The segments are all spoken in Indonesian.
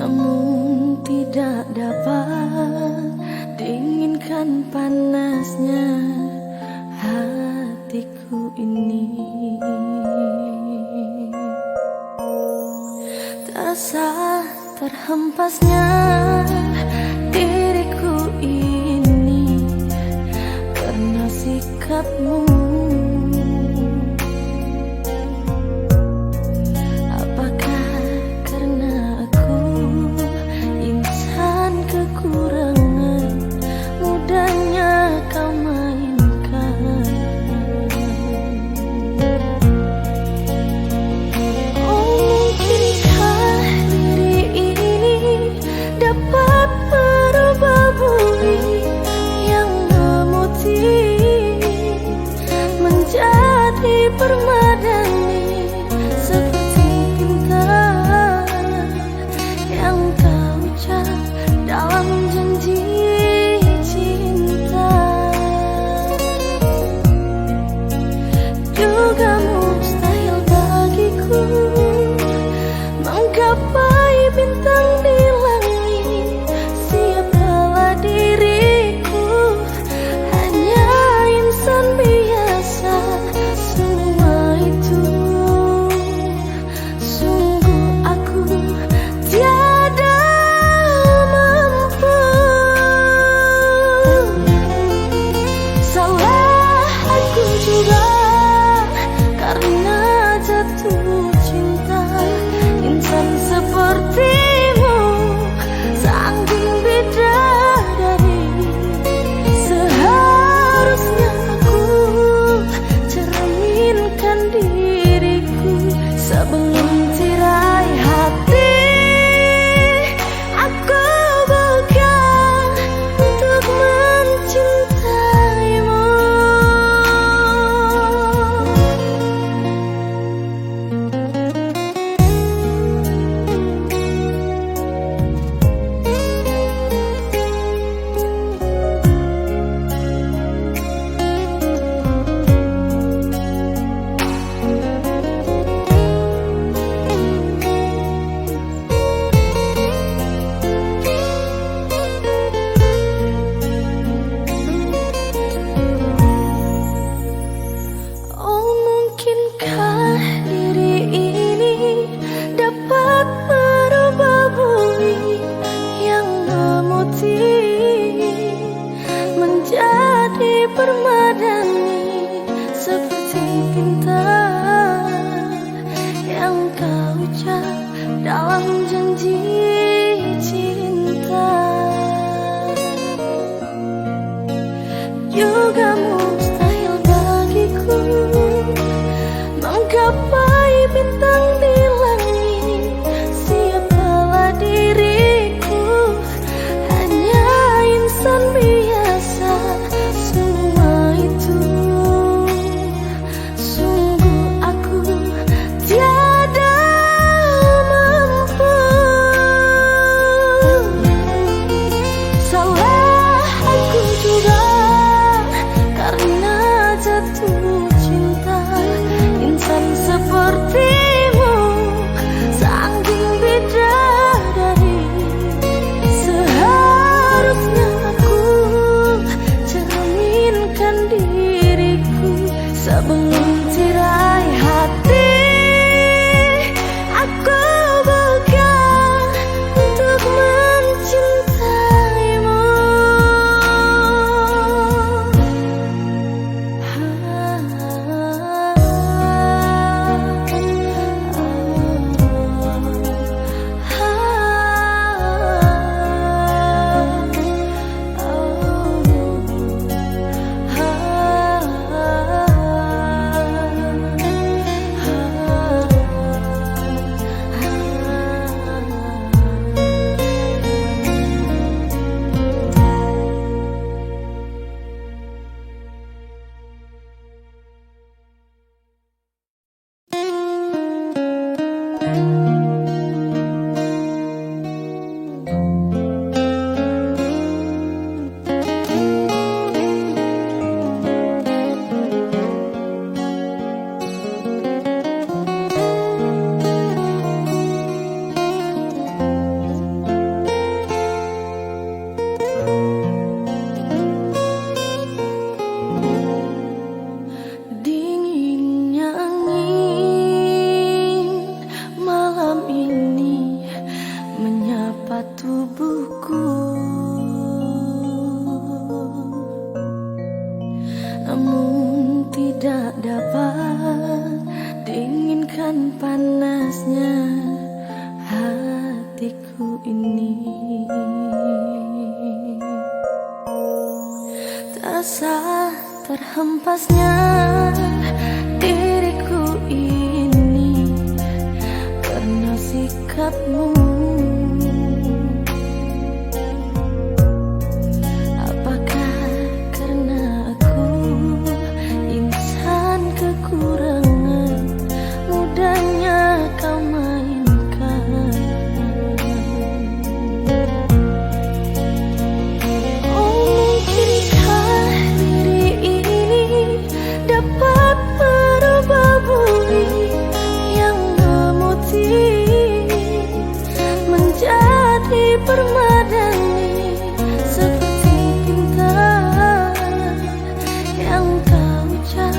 namun tidak dapat diinginkan panasnya hatiku ini. Terasa terhempasnya diriku ini karena sikapmu. Apakah karena aku insan kekurangan, mudahnya kau mainkan? Oh, mungkinkah diri ini dapat merubah bumi yang memutih menjadi permadani seperti pinta yang kau ucap dalam janji cinta. Juga mustahil bagiku menggapai bintang di langit. Siapalah diriku, hanya insan biasa. Semua itu sungguh aku tiada mampu. Salah aku juga karena jatuh cinta insan sepertimu, saking bidadari. Seharusnya aku cerminkan diriku sebelum tirai hati aku buka untuk mencintaimu. Oh, mungkinkah diri ini dapat merubah bumi yang memutih menjadi permadani seperti pinta yang kau ucap dalam janji cinta. Juga mustahil bagiku menggapai bintang di langit. Siapalah diriku, hanya insan biasa. Semua itu sungguh aku tiada mampu. diriku ini. Terasa terhempasnya diriku ini karena sikapmu. Apakah karena aku insan kekurangan, mudahnya kau mainkan? Oh, mungkinkah diri ini dapat merubah bumi yang memutih menjadi permadani seperti bintang yang kau ucap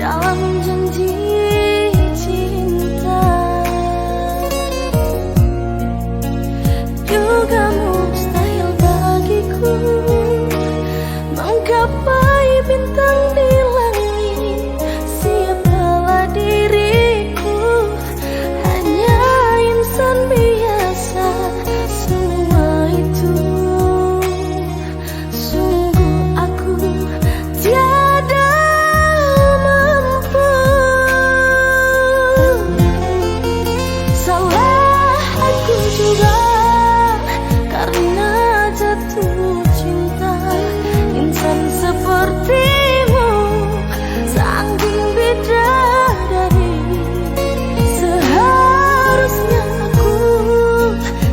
dalam janji cinta. Juga mustahil bagiku menggapai bintang di langit. Siapalah diriku, hanya insan biasa. Semua itu sungguh aku tiada mampu. Salah aku juga karena jatuh cinta. Insan sepertimu saking bidadari. Seharusnya aku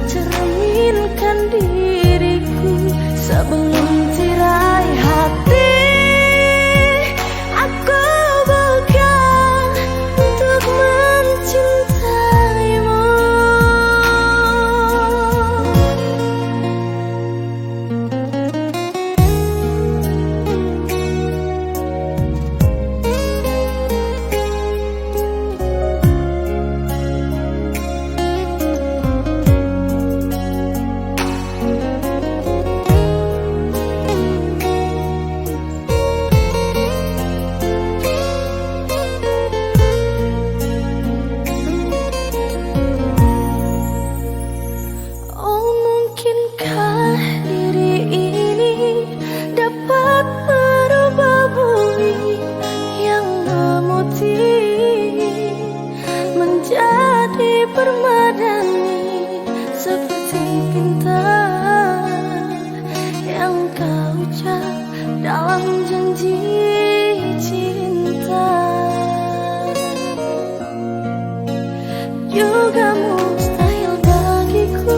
cerminkan diriku sebelum tirai hati aku buka untuk mencintaimu. Oh, mungkinkah diri ini dapat merubah bumi yang memutih menjadi permadani seperti bintang yang kau ucap dalam janji cinta. Juga mustahil bagiku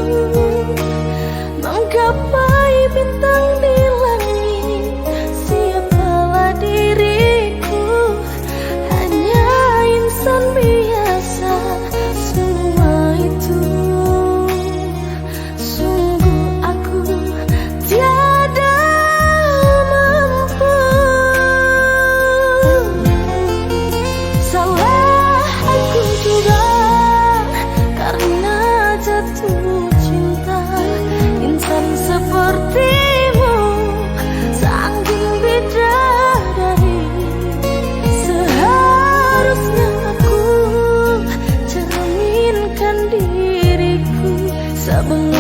menggapai bintang di langit. Siapalah diriku, hanya insan biasa. Semua itu sungguh aku tiada mampu. Salah aku juga karena jatuh cinta. Insan sepertimu saking bidadari. Seharusnya aku cerminkan diriku sebelum